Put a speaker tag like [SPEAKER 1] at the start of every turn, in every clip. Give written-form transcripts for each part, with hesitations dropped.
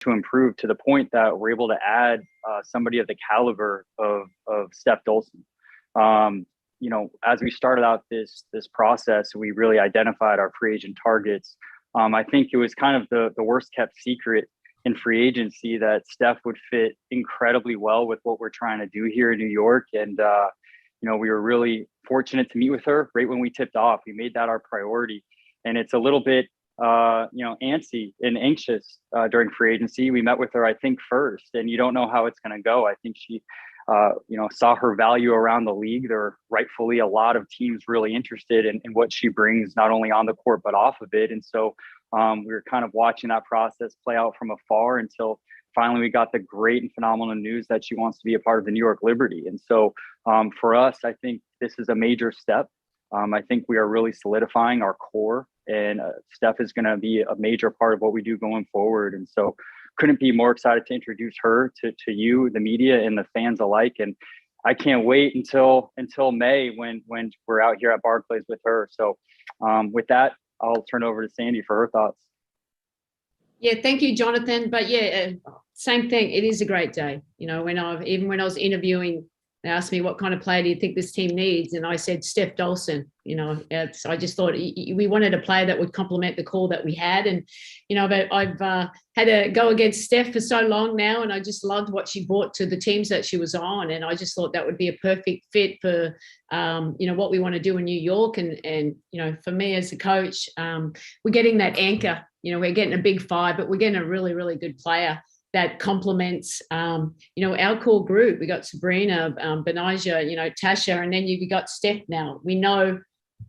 [SPEAKER 1] to improve to the point that we're able to add somebody of the caliber of Steph Dolson. As we started out this process, we really identified our free agent targets. I think it was kind of the worst kept secret in free agency that Steph would fit incredibly well with what we're trying to do here in New York. And, we were really fortunate to meet with her right when we tipped off. We made that our priority. And it's a little bit, antsy and anxious during free agency. We met with her, I think, first, and you don't know how it's going to go. I think she, saw her value around the league. There are rightfully a lot of teams really interested in what she brings, not only on the court, but off of it. And so we were kind of watching that process play out from afar until finally we got the great and phenomenal news that she wants to be a part of the New York Liberty. And so for us, I think this is a major step. I think we are really solidifying our core, and Steph is going to be a major part of what we do going forward. And so couldn't be more excited to introduce her to you, the media, and the fans alike. And I can't wait until May when we're out here at Barclays with her. So with that, I'll turn over to Sandy for her thoughts.
[SPEAKER 2] Yeah, thank you, Jonathan. But yeah, same thing. It is a great day. When I was interviewing, they asked me, what kind of player do you think this team needs? And I said, Steph Dolson. I just thought we wanted a player that would complement the core that we had. And, I've had to go against Steph for so long now, and I just loved what she brought to the teams that she was on. And I just thought that would be a perfect fit for, what we want to do in New York. And for me as a coach, we're getting that anchor. We're getting a big five, but we're getting a really, really good player that complements, our core group. We got Sabrina, Benaja, Tasha, and then you got Steph now. We know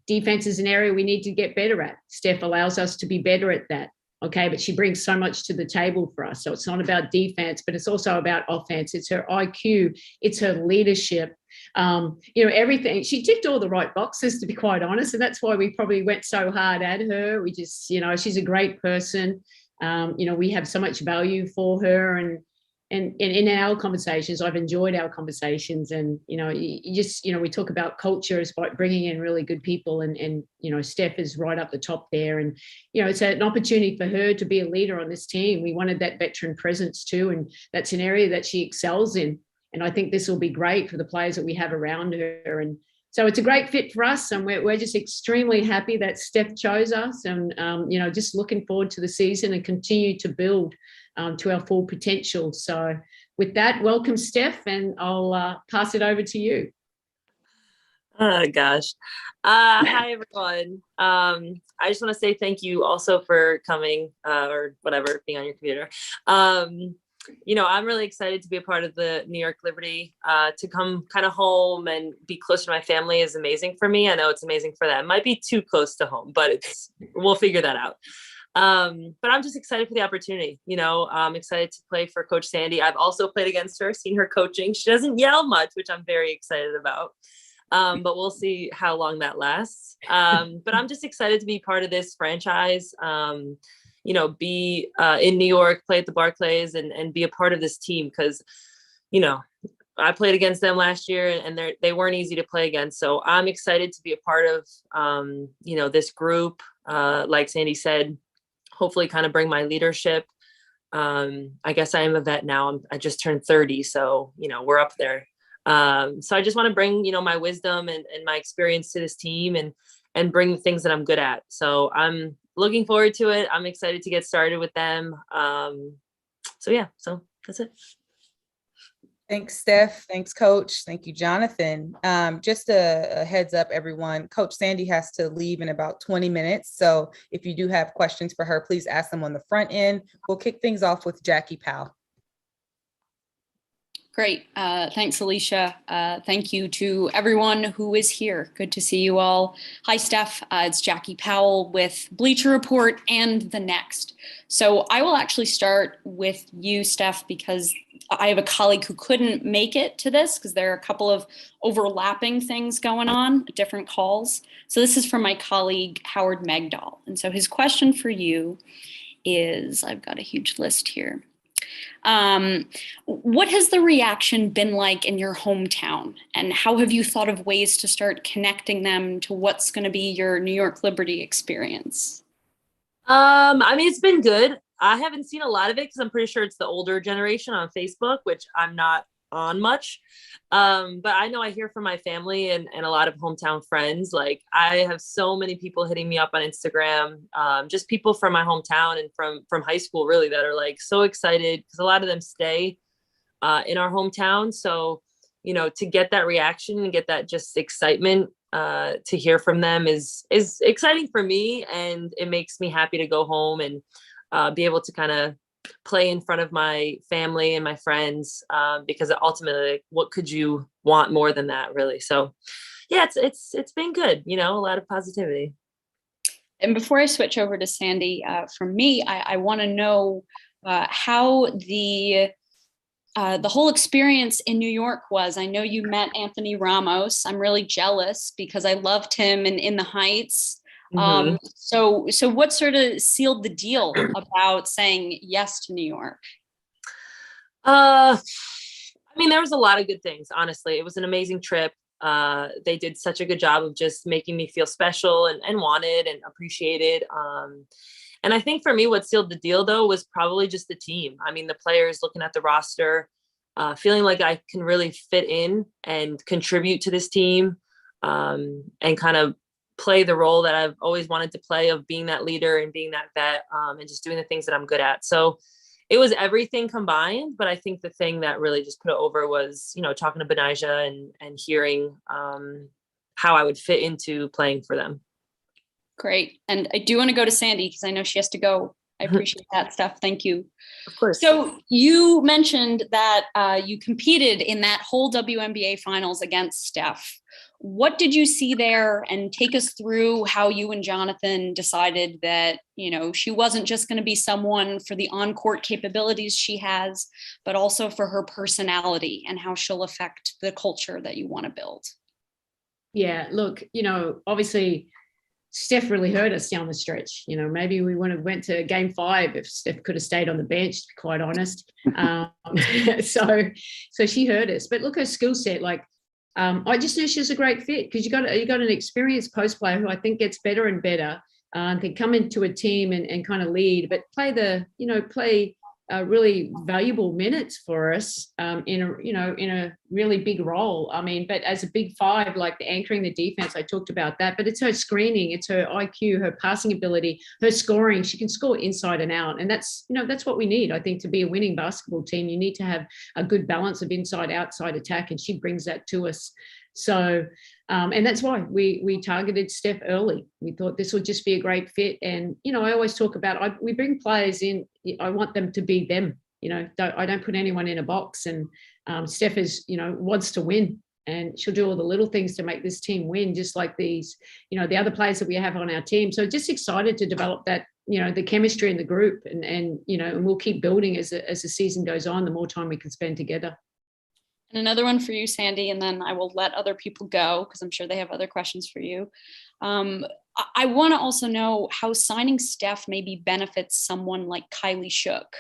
[SPEAKER 2] defense is an area we need to get better at. Steph allows us to be better at that. Okay, but she brings so much to the table for us. So it's not about defense, but it's also about offense. It's her IQ. It's her leadership. Everything. She ticked all the right boxes, to be quite honest. And that's why we probably went so hard at her. We just, she's a great person. We have so much value for her, and in our conversations, I've enjoyed our conversations. And we talk about culture as by bringing in really good people, and Steph is right up the top there. And it's an opportunity for her to be a leader on this team. We wanted that veteran presence too, and that's an area that she excels in. And I think this will be great for the players that we have around her. And so it's a great fit for us, and we're just extremely happy that Steph chose us, and just looking forward to the season and continue to build to our full potential. So with that, welcome, Steph, and I'll pass it over to you.
[SPEAKER 3] Oh gosh. Hi everyone. I just want to say thank you also for coming or whatever, being on your computer. I'm really excited to be a part of the New York Liberty. To come kind of home and be close to my family is amazing for me. I know it's amazing for them. It might be too close to home, but we'll figure that out. But I'm just excited for the opportunity. I'm excited to play for Coach Sandy. I've also played against her, seen her coaching. She doesn't yell much, which I'm very excited about. But we'll see how long that lasts. But I'm just excited to be part of this franchise. Be in New York, play at the Barclays, and be a part of this team, because, I played against them last year, and they weren't easy to play against. So I'm excited to be a part of, this group. Like Sandy said, hopefully kind of bring my leadership. I guess I am a vet now. I just turned 30, so, we're up there. So I just want to bring, my wisdom and my experience to this team, and bring the things that I'm good at. So I'm looking forward to it. I'm excited to get started with them. So that's it.
[SPEAKER 4] Thanks, Steph. Thanks, Coach. Thank you, Jonathan. Just a heads up, everyone. Coach Sandy has to leave in about 20 minutes. So if you do have questions for her, please ask them on the front end. We'll kick things off with Jackie Powell.
[SPEAKER 5] Great. Thanks, Alicia. Thank you to everyone who is here. Good to see you all. Hi, Steph. It's Jackie Powell with Bleacher Report and The Next. So I will actually start with you, Steph, because I have a colleague who couldn't make it to this because there are a couple of overlapping things going on, different calls. So this is from my colleague, Howard Megdal. And so his question for you is, I've got a huge list here. What has the reaction been like in your hometown, and how have you thought of ways to start connecting them to what's going to be your New York Liberty experience?
[SPEAKER 3] It's been good. I haven't seen a lot of it because I'm pretty sure it's the older generation on Facebook, which I'm not on much. But I know I hear from my family and a lot of hometown friends. Like I have so many people hitting me up on Instagram, just people from my hometown and from high school really that are like so excited because a lot of them stay in our hometown. So, you know, to get that reaction and get that just excitement to hear from them is exciting for me. And it makes me happy to go home and be able to kind of play in front of my family and my friends, because ultimately, like, what could you want more than that, really? So yeah, it's been good, you know, a lot of positivity.
[SPEAKER 5] And before I switch over to Sandy, for me, I want to know how the whole experience in New York was. I know you met Anthony Ramos. I'm really jealous because I loved him in the Heights. So what sort of sealed the deal about saying yes to New York?
[SPEAKER 3] I mean, there was a lot of good things, honestly. It was an amazing trip. They did such a good job of just making me feel special and wanted and appreciated. And I think for me, what sealed the deal, though, was probably just the team. I mean, the players, looking at the roster, feeling like I can really fit in and contribute to this team, and kind of play the role that I've always wanted to play of being that leader and being that vet, and just doing the things that I'm good at. So it was everything combined. But I think the thing that really just put it over was, you know, talking to Benijah and hearing how I would fit into playing for them.
[SPEAKER 5] Great. And I do want to go to Sandy because I know she has to go. I appreciate that stuff. Thank you.
[SPEAKER 3] Of course.
[SPEAKER 5] So you mentioned that you competed in that whole WNBA finals against Steph. What did you see there? And take us through how you and Jonathan decided that, you know, she wasn't just going to be someone for the on-court capabilities she has, but also for her personality and how she'll affect the culture that you want to build.
[SPEAKER 2] Yeah, look, you know, obviously Steph really hurt us down the stretch. You know, maybe we wouldn't have went to game 5 if Steph could have stayed on the bench, to be quite honest. So she hurt us. But look, her skill set, like, I just knew she was a great fit because you got an experienced post player who I think gets better and better, can come into a team and kind of lead, but play really valuable minutes for us in a really big role. I mean, but as a big 5, like the anchoring the defense, I talked about that, but it's her screening, it's her IQ, her passing ability, her scoring. She can score inside and out. And that's what we need, I think, to be a winning basketball team. You need to have a good balance of inside, outside attack. And she brings that to us. So, and that's why we targeted Steph early. We thought this would just be a great fit. And, you know, I always talk about, we bring players in, I want them to be them, you know, I don't put anyone in a box. And Steph wants to win, and she'll do all the little things to make this team win, just like these, you know, the other players that we have on our team. So just excited to develop that, you know, the chemistry in the group, and you know, and we'll keep building as the season goes on, the more time we can spend together.
[SPEAKER 5] And another one for you, Sandy, and then I will let other people go because I'm sure they have other questions for you. I want to also know how signing Steph maybe benefits someone like Kylie Shook,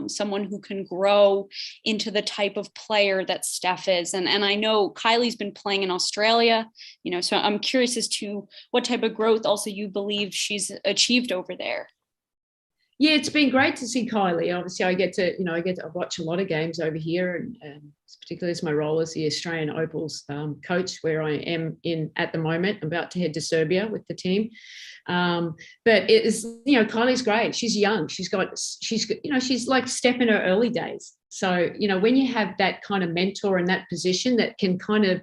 [SPEAKER 5] someone who can grow into the type of player that Steph is. And I know Kylie's been playing in Australia, you know, so I'm curious as to what type of growth also you believe she's achieved over there.
[SPEAKER 2] Yeah, it's been great to see Kylie. Obviously, I get to watch a lot of games over here, and particularly as my role as the Australian Opals coach, where I am in at the moment. I'm about to head to Serbia with the team. But it is, you know, Kylie's great. She's young. She's like Steph in her early days. So, you know, when you have that kind of mentor in that position that can kind of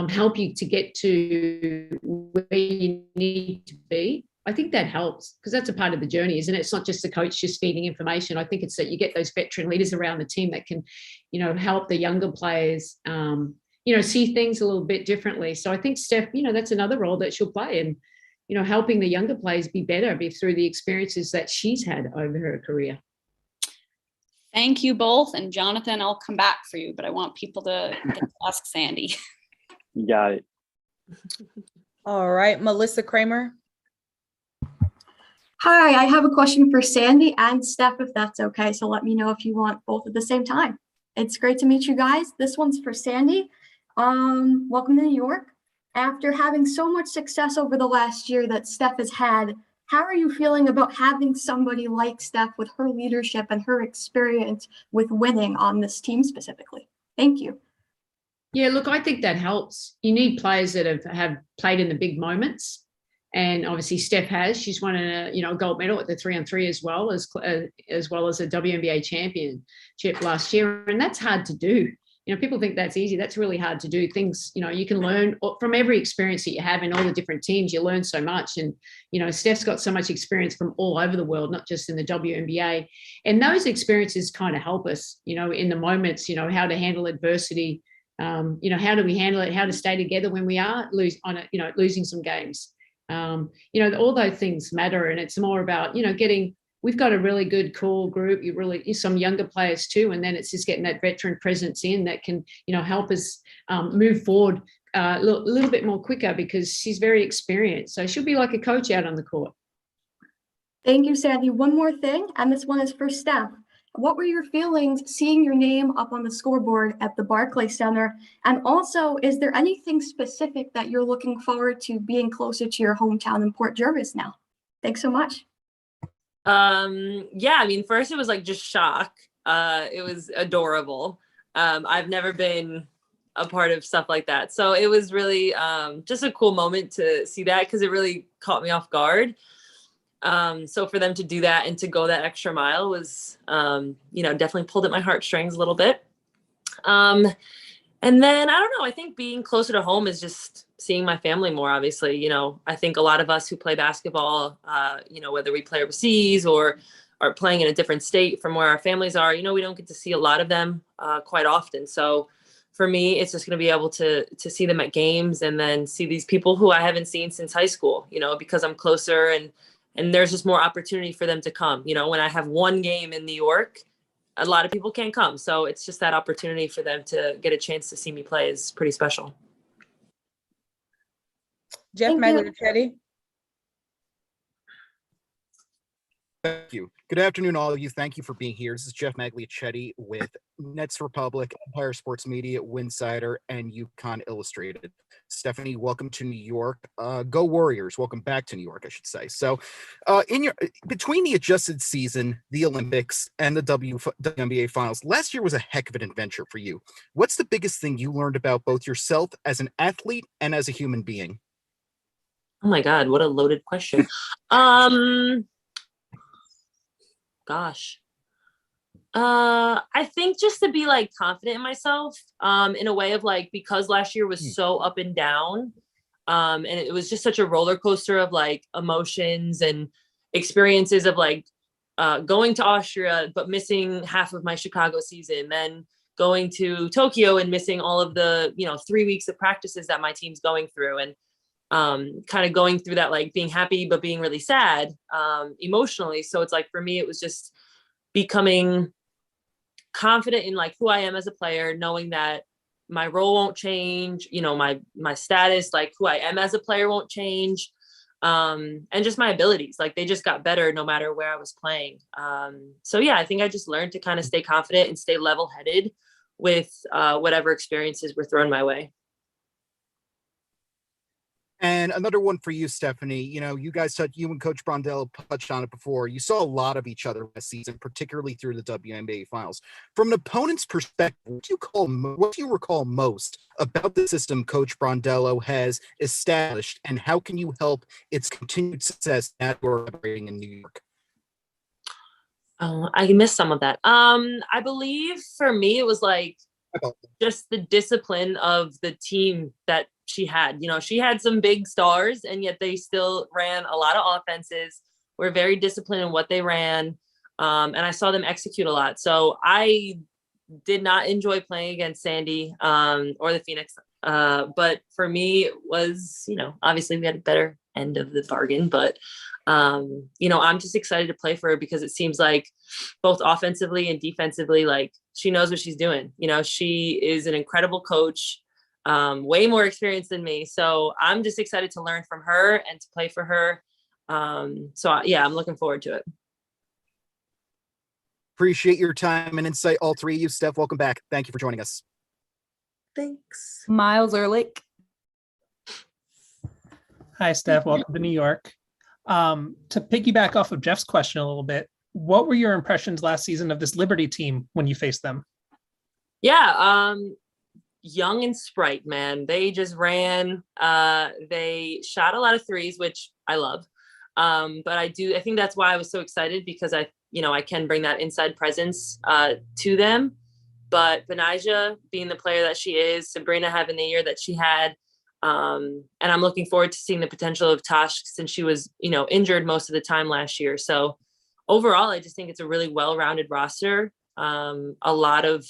[SPEAKER 2] help you to get to where you need to be, I think that helps, because that's a part of the journey, isn't it? It's not just the coach just feeding information. I think it's that you get those veteran leaders around the team that can, you know, help the younger players, you know, see things a little bit differently. So I think Steph, you know, that's another role that she'll play in, you know, helping the younger players be better through the experiences that she's had over her career.
[SPEAKER 5] Thank you both. And Jonathan, I'll come back for you, but I want people to ask Sandy.
[SPEAKER 1] You got it.
[SPEAKER 4] All right, Melissa Kramer.
[SPEAKER 6] Hi, I have a question for Sandy and Steph, if that's okay. So let me know if you want both at the same time. It's great to meet you guys. This one's for Sandy. Welcome to New York. After having so much success over the last year that Steph has had, How are you feeling about having somebody like Steph with her leadership and her experience with winning on this team specifically? Thank you.
[SPEAKER 2] Yeah, look, I think that helps. You need players that have played in the big moments. And obviously Steph has. She's won a gold medal at the 3-on-3 as well as a WNBA championship last year. And that's hard to do. People think that's easy. That's really hard to do. Things, you can learn from every experience that you have in all the different teams. You learn so much. And, Steph's got so much experience from all over the world, not just in the WNBA. And those experiences kind of help us, in the moments, how to handle adversity. How do we handle it? How to stay together when we are losing some games. All those things matter. And it's more about, we've got a really good core group. Some younger players too. And then it's just getting that veteran presence in that can, help us move forward a little bit more quicker because she's very experienced. So she'll be like a coach out on the court.
[SPEAKER 6] Thank you, Sandy. One more thing, and this one is for Steph. What were your feelings seeing your name up on the scoreboard at the Barclays Center? And also, is there anything specific that you're looking forward to being closer to your hometown in Port Jervis now? Thanks so much.
[SPEAKER 3] Yeah, first it was like just shock. It was adorable. I've never been a part of stuff like that. So it was really just a cool moment to see that because it really caught me off guard. So for them to do that and to go that extra mile was, definitely pulled at my heartstrings a little bit. And then, I don't know, I think being closer to home is just seeing my family more, obviously. I think a lot of us who play basketball, whether we play overseas or are playing in a different state from where our families are, we don't get to see a lot of them quite often. So for me, it's just going to be able to see them at games and then see these people who I haven't seen since high school, because I'm closer and there's just more opportunity for them to come. When I have one game in New York, a lot of people can't come. So it's just that opportunity for them to get a chance to see me play is pretty special.
[SPEAKER 4] Jeff Magliachetti.
[SPEAKER 7] Thank you. Good afternoon, all of you. Thank you for being here. This is Jeff Magliachetti with Nets Republic, Empire Sports Media, Winsider, and UConn Illustrated. Stephanie, welcome to New York. Go Warriors. Welcome back to New York, I should say. So between the adjusted season, the Olympics, and the WNBA finals, last year was a heck of an adventure for you. What's the biggest thing you learned about both yourself as an athlete and as a human being?
[SPEAKER 3] Oh my God, what a loaded question. Gosh. I think just to be like confident in myself, in a way of like, because last year was so up and down, and it was just such a roller coaster of like emotions and experiences of like, going to Austria, but missing half of my Chicago season, then going to Tokyo and missing all of the, 3 weeks of practices that my team's going through. And kind of going through that, like being happy, but being really sad emotionally. So it's like, for me, it was just becoming confident in like who I am as a player, knowing that my role won't change, my status, like who I am as a player won't change. And just my abilities, like they just got better no matter where I was playing. So yeah, I think I just learned to kind of stay confident and stay level-headed with whatever experiences were thrown my way.
[SPEAKER 7] And another one for you, Stephanie. You and Coach Brondello touched on it before. You saw a lot of each other this season, particularly through the WNBA finals. From an opponent's perspective, what do you recall most about the system Coach Brondello has established, and how can you help its continued success now you're operating in New York?
[SPEAKER 3] I missed some of that. I believe for me, it was like just the discipline of the team that she had. She had some big stars, and yet they still ran a lot of offenses, were very disciplined in what they ran. And I saw them execute a lot. So I did not enjoy playing against Sandy or the Phoenix. But for me, it was, obviously we had a better end of the bargain, but I'm just excited to play for her because it seems like both offensively and defensively, like she knows what she's doing. She is an incredible coach, way more experienced than me. So I'm just excited to learn from her and to play for her. Yeah, I'm looking forward to it.
[SPEAKER 7] Appreciate your time and insight, all three of you. Steph, welcome back. Thank you for joining us.
[SPEAKER 3] Thanks.
[SPEAKER 8] Miles Ehrlich. Hi, Steph. Welcome to New York. To piggyback off of Jeff's question a little bit, what were your impressions last season of this Liberty team when you faced them?
[SPEAKER 3] Yeah, young and sprite, man. They just ran. They shot a lot of threes, which I love. But I think that's why I was so excited, because I can bring that inside presence to them. But Benijah being the player that she is, Sabrina having the year that she had, and I'm looking forward to seeing the potential of Tosh, since she was, injured most of the time last year. So overall, I just think it's a really well-rounded roster. A lot of,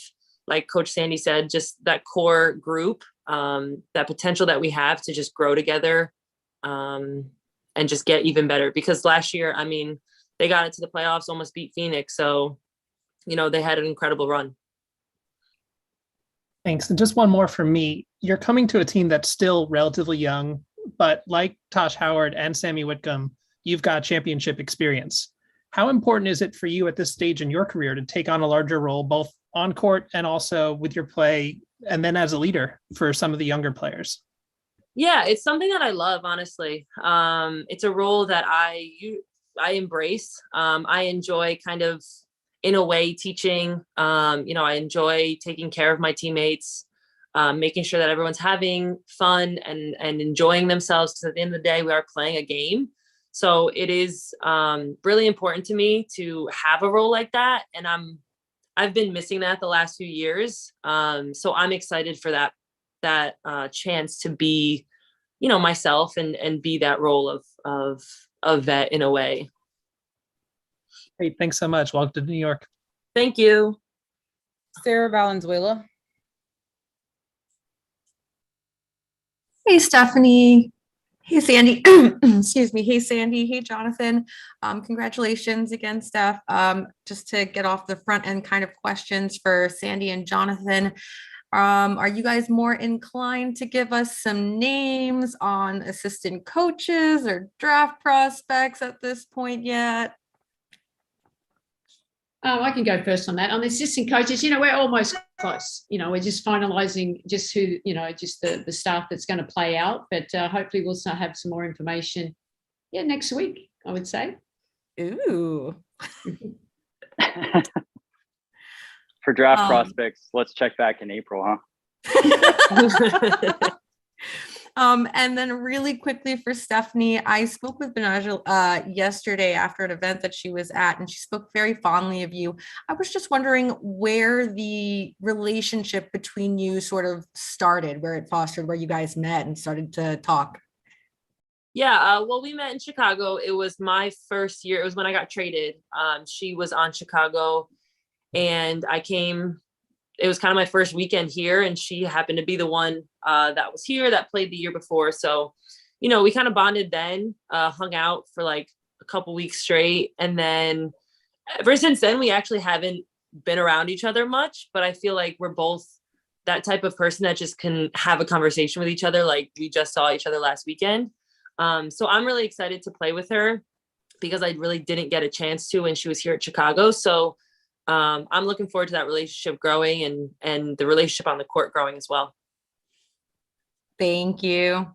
[SPEAKER 3] like Coach Sandy said, just that core group, that potential that we have to just grow together, and just get even better. Because last year, I mean, they got into the playoffs, almost beat Phoenix. So, they had an incredible run.
[SPEAKER 8] Thanks. And just one more from me. You're coming to a team that's still relatively young, but like Tosh Howard and Sammy Whitcomb, you've got championship experience. How important is it for you at this stage in your career to take on a larger role, both on court and also with your play, and then as a leader for some of the younger players?
[SPEAKER 3] Yeah, it's something that I love, honestly. It's a role that I embrace. I enjoy kind of, in a way, teaching. I enjoy taking care of my teammates, making sure that everyone's having fun and enjoying themselves, because at the end of the day, we are playing a game. So it is really important to me to have a role like that. And I've been missing that the last few years. So I'm excited for that chance to be, myself and be that role of vet in a way.
[SPEAKER 8] Great. Thanks so much. Welcome to New York.
[SPEAKER 3] Thank you.
[SPEAKER 4] Sarah Valenzuela.
[SPEAKER 6] Hey, Stephanie. Hey, Sandy. Excuse me. Hey, Sandy. Hey, Jonathan. Congratulations again, Steph. Just to get off the front end kind of questions for Sandy and Jonathan. Are you guys more inclined to give us some names on assistant coaches or draft prospects at this point yet?
[SPEAKER 2] I can go first on that. On the assistant coaches, we're almost close. We're just finalizing just who, just the staff that's going to play out. But hopefully we'll have some more information, next week, I would say.
[SPEAKER 4] Ooh.
[SPEAKER 1] For draft prospects, let's check back in April, huh?
[SPEAKER 6] And then really quickly for Stephanie, I spoke with Benijah yesterday after an event that she was at, and she spoke very fondly of you. I was just wondering where the relationship between you sort of started, where it fostered, where you guys met and started to talk.
[SPEAKER 3] Yeah, well, we met in Chicago. It was my first year. It was when I got traded. She was on Chicago, and I came. It was kind of my first weekend here, and she happened to be the one that was here that played the year before. So, we kind of bonded then, hung out for like a couple weeks straight. And then ever since then, we actually haven't been around each other much, but I feel like we're both that type of person that just can have a conversation with each other. Like we just saw each other last weekend. So I'm really excited to play with her, because I really didn't get a chance to when she was here at Chicago. So I'm looking forward to that relationship growing and the relationship on the court growing as well.
[SPEAKER 6] Thank you.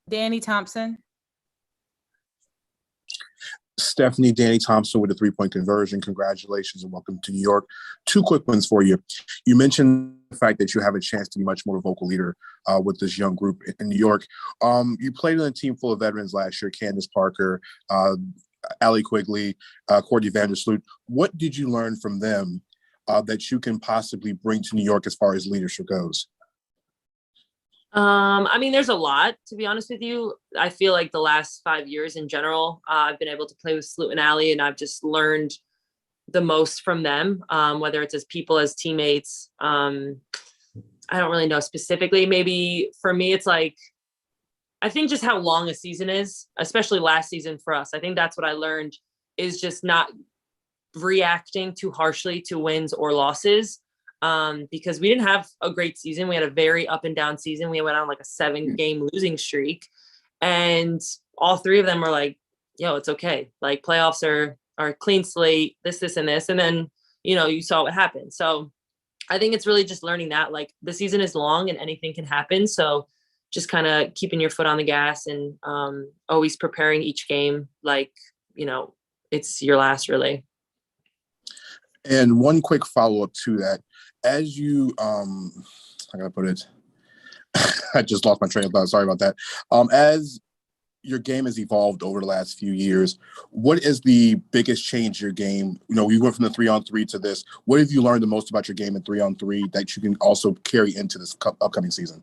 [SPEAKER 4] Danny Thompson.
[SPEAKER 9] Stephanie, Danny Thompson with a 3-point conversion. Congratulations and welcome to New York. 2 quick ones for you. You mentioned the fact that you have a chance to be much more of a vocal leader with this young group in New York. You played on a team full of veterans last year, Candace Parker, Allie Quigley, Courtney Vandersloot. What did you learn from them that you can possibly bring to New York as far as leadership goes?
[SPEAKER 3] I mean, there's a lot, to be honest with you. I feel like the last 5 years in general, I've been able to play with Sloot and Allie, and I've just learned the most from them, whether it's as people, as teammates. I don't really know specifically. Maybe for me, it's like, I think just how long a season is, especially last season for us. I think that's what I learned, is just not reacting too harshly to wins or losses, because we didn't have a great season. We had a very up and down season. We went on like a 7-game losing streak, and all 3 of them were like, yo, it's okay. Like playoffs are a clean slate, this, and this. And then, you saw what happened. So I think it's really just learning that like the season is long and anything can happen. So just kind of keeping your foot on the gas and always preparing each game like, it's your last, really.
[SPEAKER 9] And one quick follow-up to that, as you, how can I put it? I just lost my train of thought. Sorry about that. As your game has evolved over the last few years, what is the biggest change in your game? You went from the 3-on-3 to this. What have you learned the most about your game in 3-on-3 that you can also carry into this upcoming season?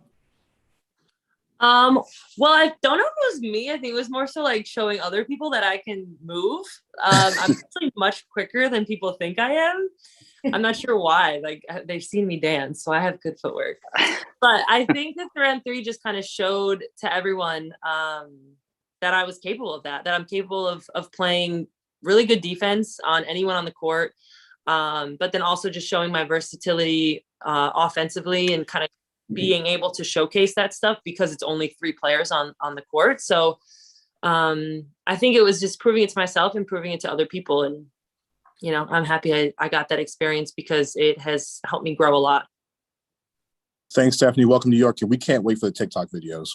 [SPEAKER 3] Well, I don't know if it was me. I think it was more so like showing other people that I can move. I'm actually much quicker than people think I am. I'm not sure why. Like, they've seen me dance, so I have good footwork. But I think the 3-on-3 just kind of showed to everyone that I was capable of that I'm capable of playing really good defense on anyone on the court. But then also just showing my versatility offensively and kind of being able to showcase that stuff because it's only 3 players on the court. So I think it was just proving it to myself and proving it to other people. And, I'm happy I got that experience because it has helped me grow a lot.
[SPEAKER 9] Thanks, Stephanie. Welcome to New York. And we can't wait for the TikTok videos.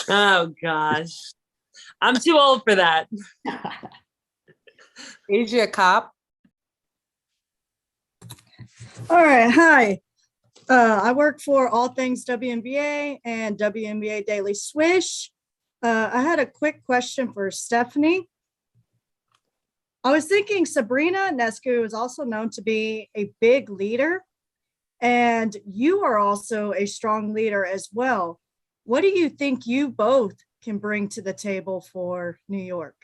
[SPEAKER 3] Oh, gosh. I'm too old for that.
[SPEAKER 4] Asia Cop.
[SPEAKER 10] All right. Hi. I work for all things WNBA and WNBA Daily Swish. I had a quick question for Stephanie. I was thinking Sabrina Ionescu is also known to be a big leader, and you are also a strong leader as well. What do you think you both can bring to the table for New York?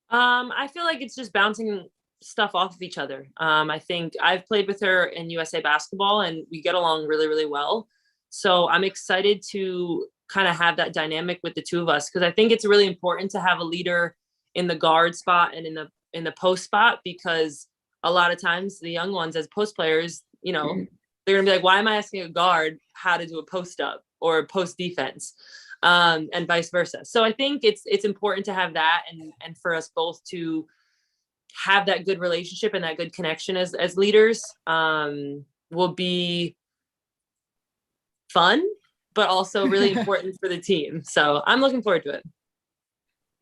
[SPEAKER 3] I feel like it's just bouncing stuff off of each other. I think I've played with her in USA basketball and we get along really, really well. So I'm excited to kind of have that dynamic with the two of us, because I think it's really important to have a leader in the guard spot and in the post spot, because a lot of times the young ones as post players, they're gonna be like, why am I asking a guard how to do a post up or a post defense? And vice versa. So I think it's important to have that and for us both to have that good relationship and that good connection as leaders will be fun, but also really important for the team. So I'm looking forward to it.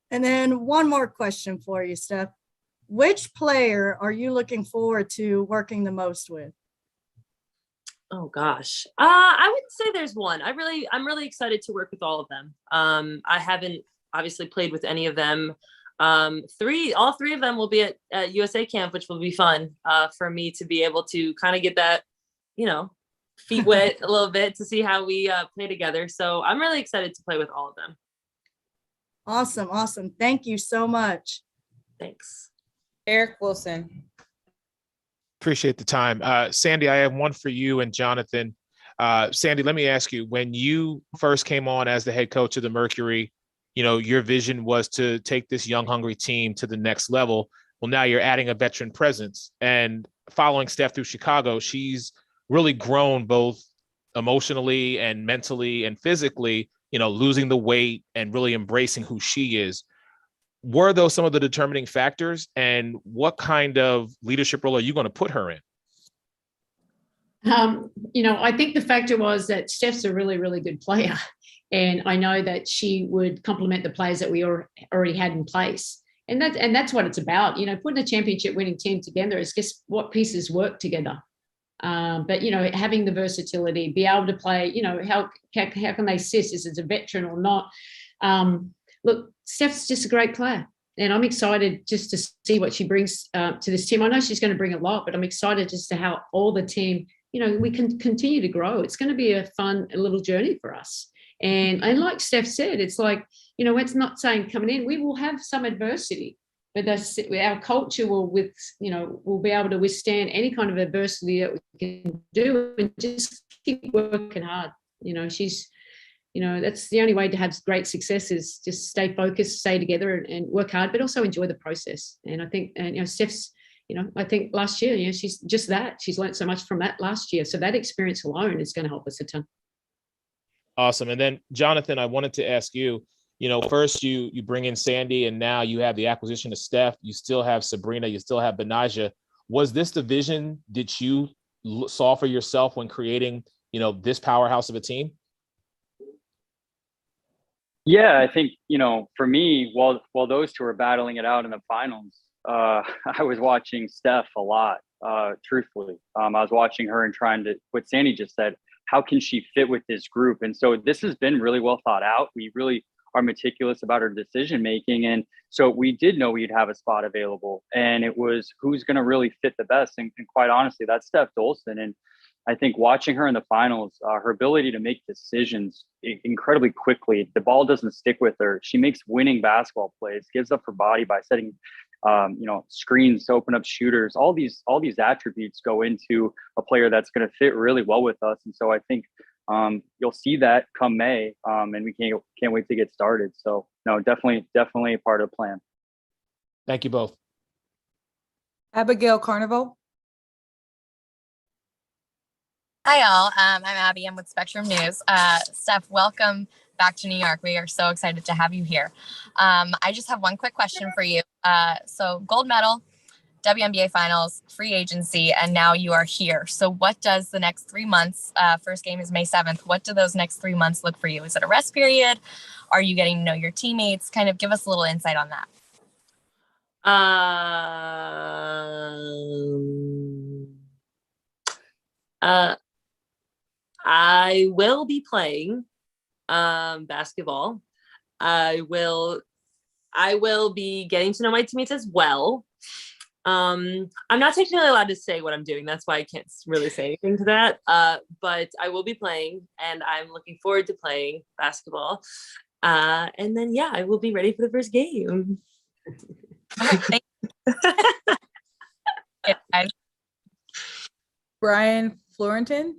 [SPEAKER 10] And then one more question for you, Steph. Which player are you looking forward to working the most with?
[SPEAKER 3] Oh gosh. I wouldn't say there's one. I'm really excited to work with all of them. I haven't obviously played with any of them. All three of them will be at USA camp, which will be fun for me to be able to kind of get that, feet wet a little bit to see how we play together. So I'm really excited to play with all of them.
[SPEAKER 10] Awesome. Thank you so much.
[SPEAKER 3] Thanks.
[SPEAKER 4] Eric Wilson.
[SPEAKER 11] Appreciate the time. Sandy, I have one for you and Jonathan. Sandy, let me ask you, when you first came on as the head coach of the Mercury, your vision was to take this young, hungry team to the next level. Well, now you're adding a veteran presence, and following Steph through Chicago, she's really grown both emotionally and mentally and physically, losing the weight and really embracing who she is. Were those some of the determining factors, and what kind of leadership role are you going to put her in?
[SPEAKER 2] I think the factor was that Steph's a really, really good player. And I know that she would complement the players that we already had in place. And that's what it's about. Putting a championship winning team together is just what pieces work together. But having the versatility, be able to play, how can they assist? Is it a veteran or not? Look, Steph's just a great player. And I'm excited just to see what she brings to this team. I know she's going to bring a lot, but I'm excited just to how all the team, we can continue to grow. It's going to be a fun little journey for us. And like Steph said, it's like, it's not saying coming in, we will have some adversity, but our culture will will be able to withstand any kind of adversity that we can do and just keep working hard. That's the only way to have great success is just stay focused, stay together and work hard, but also enjoy the process. And I think, Steph's, I think last year, she's just that. She's learned so much from that last year. So that experience alone is going to help us a ton.
[SPEAKER 11] Awesome. And then Jonathan, I wanted to ask you, first you bring in Sandy and now you have the acquisition of Steph. You still have Sabrina, you still have Benaja. Was this the vision that you saw for yourself when creating, this powerhouse of a team?
[SPEAKER 1] Yeah, I think, for me, while those two are battling it out in the finals, I was watching Steph a lot, truthfully. I was watching her and trying to, what Sandy just said, how can she fit with this group? And so this has been really well thought out. We really are meticulous about our decision making. And so we did know we'd have a spot available, and it was who's going to really fit the best. And quite honestly, that's Steph Dolson. And I think watching her in the finals, her ability to make decisions incredibly quickly, the ball doesn't stick with her. She makes winning basketball plays, gives up her body by setting, screens to open up shooters. All these attributes go into a player that's going to fit really well with us. And so I think you'll see that come May, and we can't wait to get started. So no, definitely a part of the plan.
[SPEAKER 11] Thank you both.
[SPEAKER 4] Abigail Carnival.
[SPEAKER 12] Hi, all. I'm Abby. I'm with Spectrum News. Steph, welcome back to New York. We are so excited to have you here. I just have one quick question for you. So gold medal, WNBA finals, free agency, and now you are here. So what does the next 3 months, first game is May 7th, what do those next 3 months look for you? Is it a rest period? Are you getting to know your teammates? Kind of give us a little insight on that.
[SPEAKER 3] I will be playing basketball. I will be getting to know my teammates as well. I'm not technically allowed to say what I'm doing. That's why I can't really say anything to that. But I will be playing, and I'm looking forward to playing basketball. And then, I will be ready for the first game.
[SPEAKER 12] Thank you.
[SPEAKER 4] Brian Florentin.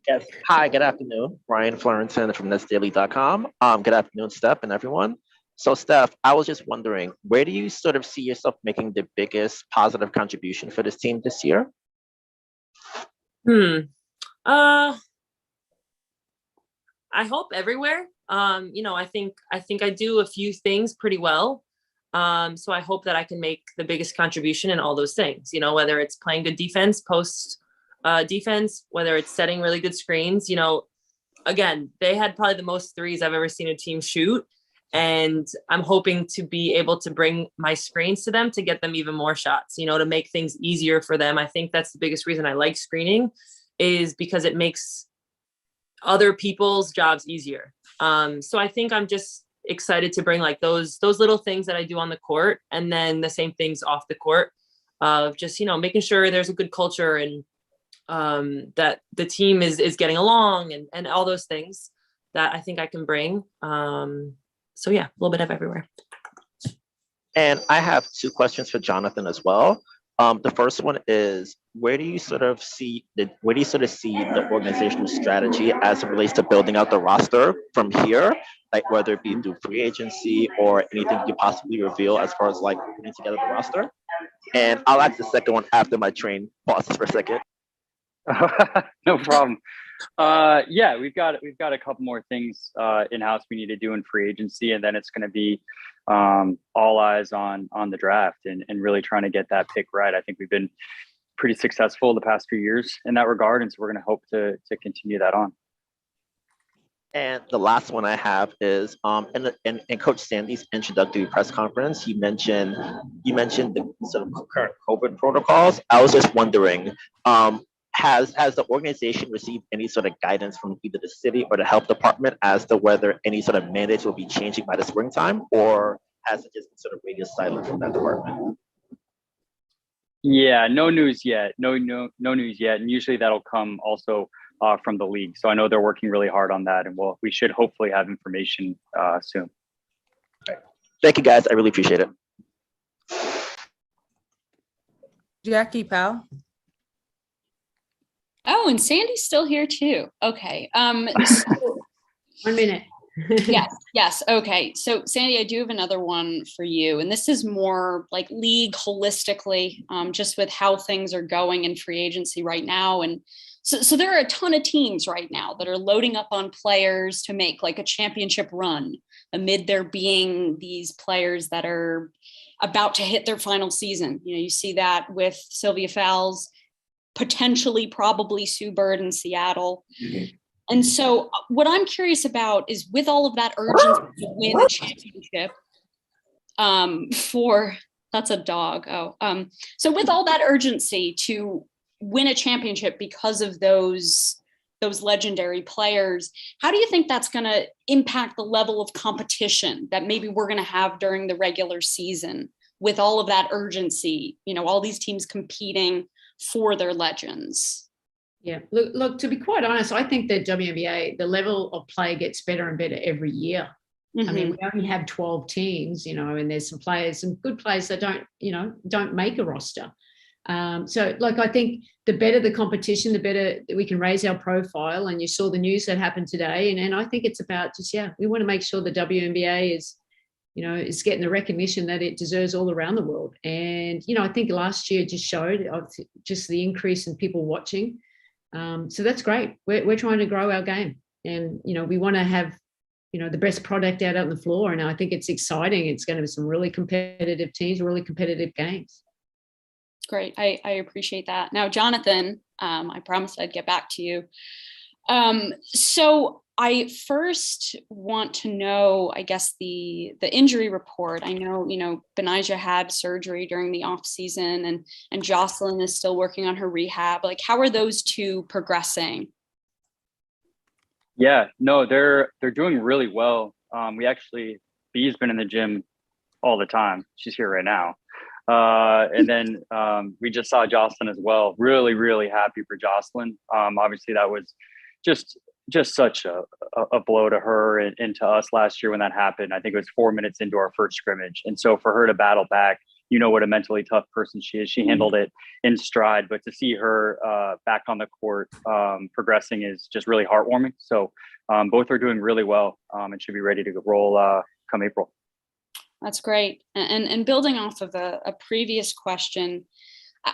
[SPEAKER 13] Yes. Hi, good afternoon. Brian Florentin from netsdaily.com. Good afternoon, Steph and everyone. So Steph, I was just wondering, where do you sort of see yourself making the biggest positive contribution for this team this year?
[SPEAKER 3] I hope everywhere. I think I do a few things pretty well. So I hope that I can make the biggest contribution in all those things, whether it's playing good defense, post defense, whether it's setting really good screens. Again, they had probably the most threes I've ever seen a team shoot. And I'm hoping to be able to bring my screens to them to get them even more shots, to make things easier for them. I think that's the biggest reason I like screening, is because it makes other people's jobs easier. So I think I'm just excited to bring like those little things that I do on the court, and then the same things off the court, of just, making sure there's a good culture, and that the team is getting along, and all those things that I think I can bring. So a little bit of everywhere.
[SPEAKER 13] And I have two questions for Jonathan as well. The first one is, where do you sort of see the organizational strategy as it relates to building out the roster from here, like whether it be through free agency or anything you possibly reveal as far as like putting together the roster? And I'll ask the second one after my train pauses for a second.
[SPEAKER 1] No problem. We've got a couple more things in-house we need to do in free agency, and then it's going to be all eyes on the draft and really trying to get that pick right. I think we've been pretty successful the past few years in that regard, and so we're going to hope to continue that on.
[SPEAKER 13] And the last one I have is in Coach Sandy's introductory press conference, you mentioned the sort of current COVID protocols. I was just wondering, has the organization received any sort of guidance from either the city or the health department as to whether any sort of mandates will be changing by the springtime, or has it just been sort of radio silent from that department?
[SPEAKER 1] Yeah, no news yet. No news yet. And usually that'll come also from the league. So I know they're working really hard on that, and we should hopefully have information soon.
[SPEAKER 13] Okay. Thank you, guys. I really appreciate it.
[SPEAKER 4] Jackie Powell.
[SPEAKER 5] Oh, and Sandy's still here too. Okay. So
[SPEAKER 2] 1 minute.
[SPEAKER 5] Yes. Okay. So Sandy, I do have another one for you. And this is more like league holistically, just with how things are going in free agency right now. And so there are a ton of teams right now that are loading up on players to make like a championship run, amid there being these players that are about to hit their final season. You see that with Sylvia Fowles, potentially probably Sue Bird in Seattle. And so what I'm curious about is, with all of that urgency to win a championship, that's a dog. So with all that urgency to win a championship because of those legendary players, how do you think that's going to impact the level of competition that maybe we're going to have during the regular season with all of that urgency, all these teams competing for their legends?
[SPEAKER 2] Yeah, look, to be quite honest, I think that WNBA, the level of play gets better and better every year. I mean, we only have 12 teams, and there's some good players that don't make a roster. So I think the better the competition, the better that we can raise our profile. And you saw the news that happened today. And I think it's about we want to make sure the WNBA is getting the recognition that it deserves all around the world. And, I think last year just showed just the increase in people watching. So that's great. We're trying to grow our game, and, we want to have, the best product out on the floor. And I think it's exciting. It's going to be some really competitive teams, really competitive games.
[SPEAKER 5] Great. I appreciate that. Now, Jonathan, I promised I'd get back to you. So I first want to know, I guess, the injury report. I know, Benijah had surgery during the off season, and Jocelyn is still working on her rehab. How are those two progressing?
[SPEAKER 1] Yeah, no, they're doing really well. Bee's been in the gym all the time. She's here right now. And then we just saw Jocelyn as well. Really, really happy for Jocelyn. Obviously that was just such a blow to her and to us last year when that happened. I think it was 4 minutes into our first scrimmage. And so for her to battle back, what a mentally tough person she is. She handled it in stride, but to see her back on the court progressing is just really heartwarming. So both are doing really well and should be ready to roll come April.
[SPEAKER 5] That's great. And building off of a previous question,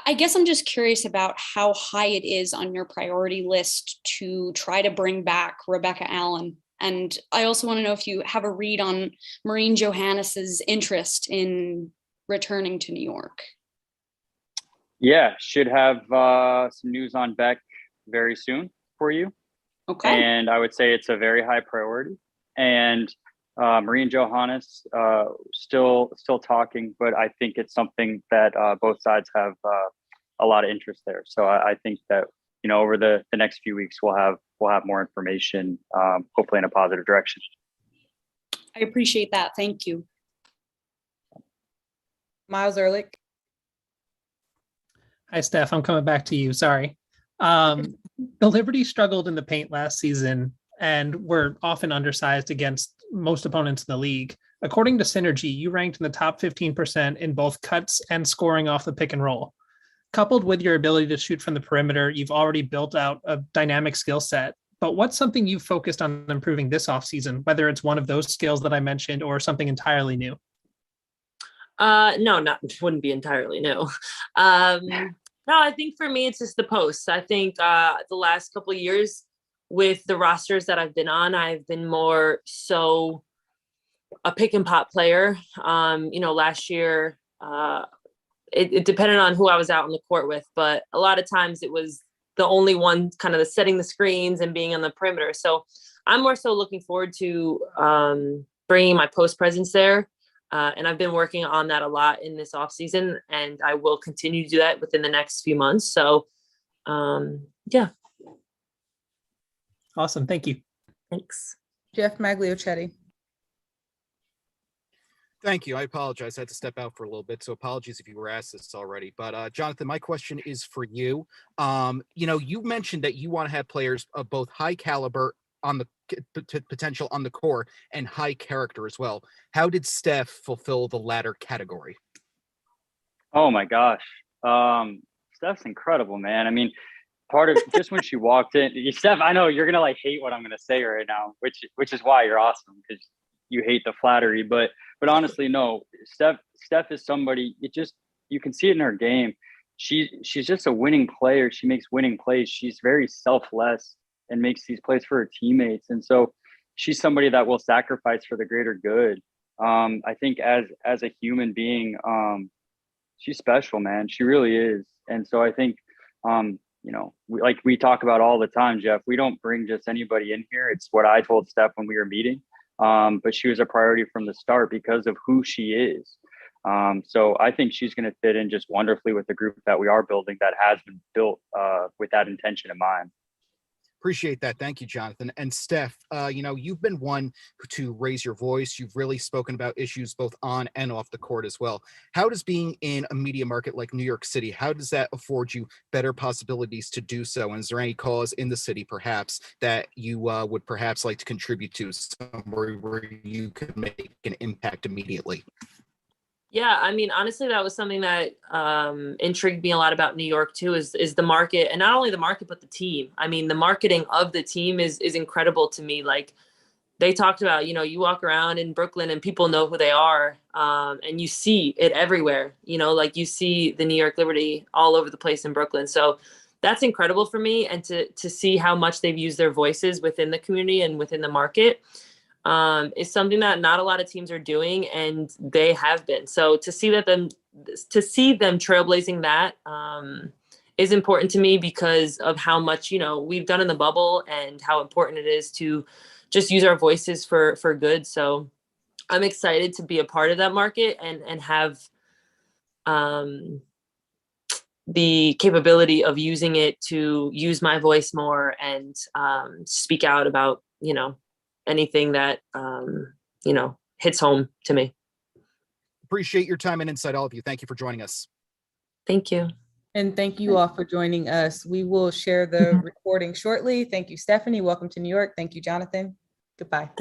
[SPEAKER 5] I guess I'm just curious about how high it is on your priority list to try to bring back Rebecca Allen. And I also want to know if you have a read on Maureen Johannes's interest in returning to New York.
[SPEAKER 1] Yeah, should have some news on Beck very soon for you.
[SPEAKER 5] Okay.
[SPEAKER 1] And I would say it's a very high priority. And Maureen Johannes still talking, but I think it's something that both sides have a lot of interest there. So I think that over the next few weeks we'll have more information, hopefully in a positive direction.
[SPEAKER 5] I appreciate that. Thank you.
[SPEAKER 4] Miles Ehrlich.
[SPEAKER 8] Hi, Steph. I'm coming back to you. Sorry. The Liberty struggled in the paint last season and were often undersized against most opponents in the league. According to Synergy, you ranked in the top 15% in both cuts and scoring off the pick and roll. Coupled with your ability to shoot from the perimeter, you've already built out a dynamic skill set. But what's something you've focused on improving this offseason, whether it's one of those skills that I mentioned or something entirely new?
[SPEAKER 3] No, wouldn't be entirely new. No, I think for me, it's just the posts. I think the last couple of years with the rosters that I've been on, I've been more so a pick and pop player. Last year, it depended on who I was out on the court with, but a lot of times it was the only one kind of setting the screens and being on the perimeter. So I'm more so looking forward to bringing my post presence there. And I've been working on that a lot in this off season, and I will continue to do that within the next few months. So, yeah.
[SPEAKER 8] Awesome. Thank you.
[SPEAKER 3] Thanks.
[SPEAKER 4] Jeff Magliochetti.
[SPEAKER 7] Thank you. I apologize. I had to step out for a little bit, so apologies if you were asked this already. But Jonathan, my question is for you. You mentioned that you want to have players of both high caliber on the potential on the core and high character as well. How did Steph fulfill the latter category?
[SPEAKER 1] Oh my gosh. Steph's incredible, man. I mean, part of just when she walked in, Steph, I know you're going to hate what I'm going to say right now, which is why you're awesome, because you hate the flattery, but honestly, no, Steph is somebody, you can see it in her game. She's just a winning player. She makes winning plays. She's very selfless and makes these plays for her teammates. And so she's somebody that will sacrifice for the greater good. I think as a human being, she's special, man. She really is. And so I think like we talk about all the time, Jeff, we don't bring just anybody in here. It's what I told Steph when we were meeting. But she was a priority from the start because of who she is. So I think she's going to fit in just wonderfully with the group that we are building that has been built with that intention in mind.
[SPEAKER 7] Appreciate that. Thank you, Jonathan. And Steph, you've been one to raise your voice. You've really spoken about issues both on and off the court as well. How does being in a media market like New York City, how does that afford you better possibilities to do so? And is there any cause in the city perhaps that you would perhaps like to contribute to somewhere where you could make an impact immediately?
[SPEAKER 3] Yeah, I mean, honestly, that was something that intrigued me a lot about New York too, is the market, and not only the market, but the team. I mean, the marketing of the team is incredible to me. Like they talked about, you walk around in Brooklyn and people know who they are, and you see it everywhere. Like you see the New York Liberty all over the place in Brooklyn. So that's incredible for me, and to see how much they've used their voices within the community and within the market. Is something that not a lot of teams are doing, and they have been. So to see them trailblazing that is important to me because of how much we've done in the bubble and how important it is to just use our voices for good. So I'm excited to be a part of that market and have the capability of using it to use my voice more and speak out about anything that hits home to me.
[SPEAKER 7] Appreciate your time and insight, all of you. Thank you for joining us.
[SPEAKER 3] Thank you.
[SPEAKER 4] And thank you all for joining us. We will share the recording shortly. Thank you, Stephanie. Welcome to New York. Thank you, Jonathan. Goodbye.
[SPEAKER 3] Thank